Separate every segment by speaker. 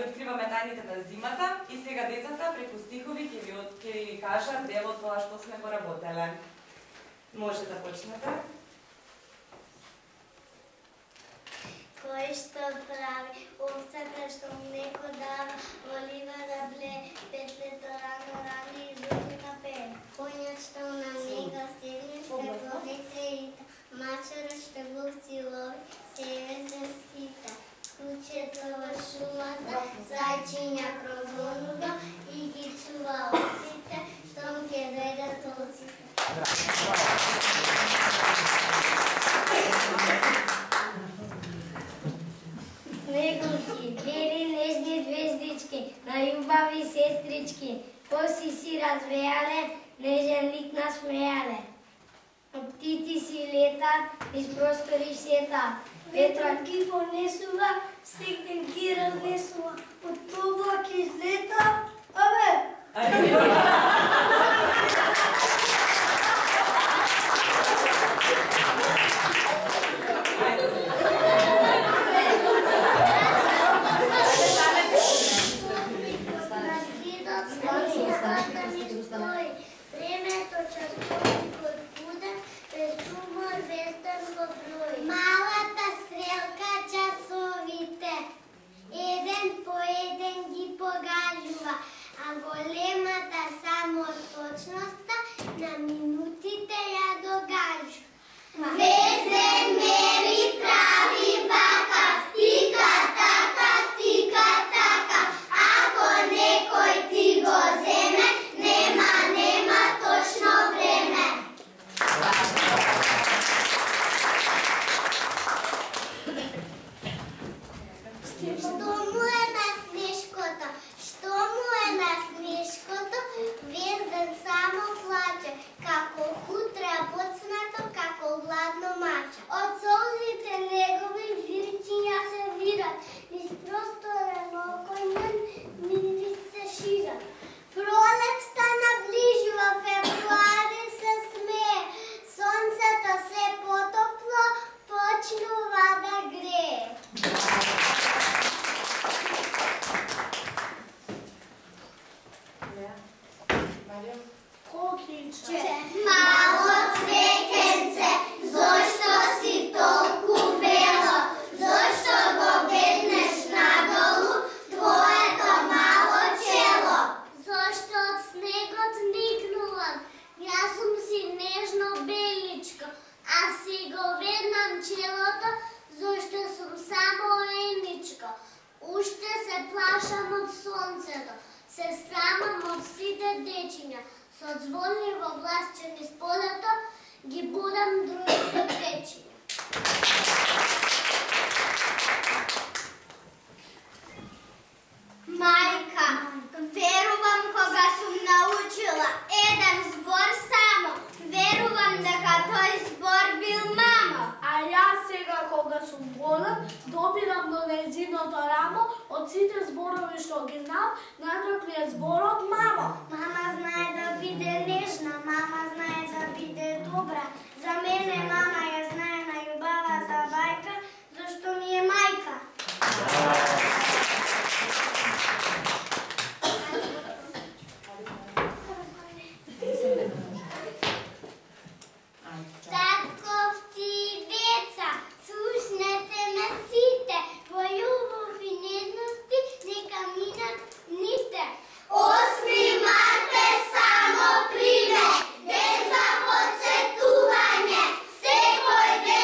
Speaker 1: ги откриваме тајните на зимата и сега децата преку стихови ќе ви кажат дело тоа што сме го работеле. Може да почнете.
Speaker 2: Кој што прави овцата што млеко дава, олива да бле, петлето рано рани и зуби на пее. Конјот што на него седне, што го веце ита, мачара што вовци лови, себе се скита. Кучето во шумата, зајчиња прогонува и ги чува овците, штом ќе дојдат овците. Снегулки, бели нежни звездички, најубави сестрички, коси си развеале, нежен лик насмеале. Птици си летат, из простори шетат, ветрот ги понесува, стегнен ги разнесува, од облак излета, абе! Малата стрелка часовите, еден по еден ги погажува, а големата само точноста на минутите ја догажува. Везе, мери, прави вака, тика така, ако некој ти го земе, нема точно време. Што му е на снешкото, Везден само плаче, како хутра поцнато, како гладно маче. Од солзите негови вирчиња се вират, низ просторен окоњен мири се шират. Пролетта наближува, февруари се смее, сонцето се потопло, почнува да грее. Мало цвекенце, зошто си толку бело, зошто го веднеш надолу твоето мало чело? Зошто од снегот никнувам, јас сум си нежно беличко, а си го веднам челото, зошто сум само еничко. Уште се плашам од сонцето, се срамам од сите дечиња, со звонливо гласче низ полето ги будам другите печиња. Мајка, верувам кога сум научила еден збор само, верувам дека тој збор бил мамо.
Speaker 3: А јас сега кога сум голем, допирам до нејзиното рамо, од сите зборови што ги знам, најдраг ми е зборот мамо.
Speaker 2: Мама знае да биде нежна, мама знае да биде добра. За мене мама ја знае најубавата бајка, зашто ми е мајка. Татковци и деца, слушнете ме сите, во љубов и нежности нека минат дните. 8 март е само пример, ден за подсетување, секој ден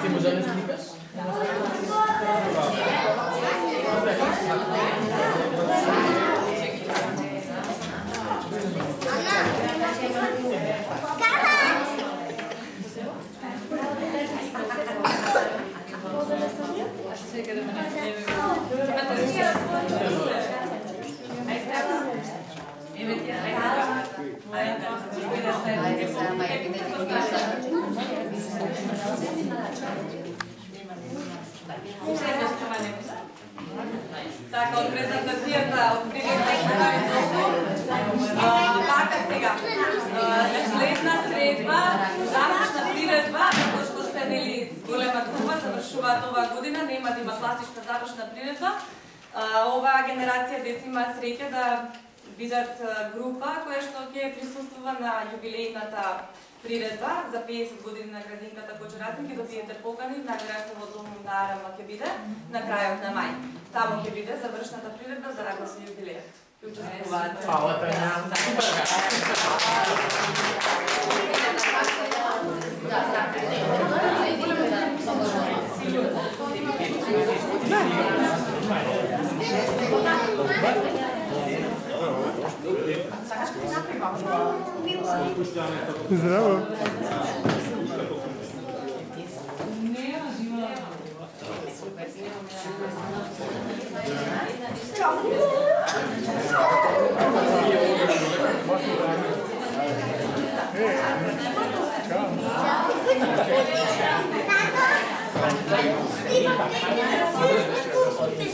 Speaker 4: Ти може да не сникаш?
Speaker 1: Така, од презентацијата од прилета така сега. Следна средба, завршна приредба, како што сте нели голема група, завршуваат оваа година, нема да има класична завршна приредба. Оваа генерација деца има среќа да бидат група која што ќе присуствува на јубилејната приредба за 50 години на градинката Кочуратин, ќе добиете покани, најверојатно во домот на Арама ќе биде на крајот на мај. Таму ќе биде завршната приредба за рака со јубилејот. Ќе учествуваат.
Speaker 4: Фала, Тања.
Speaker 5: Здраво!
Speaker 2: Ти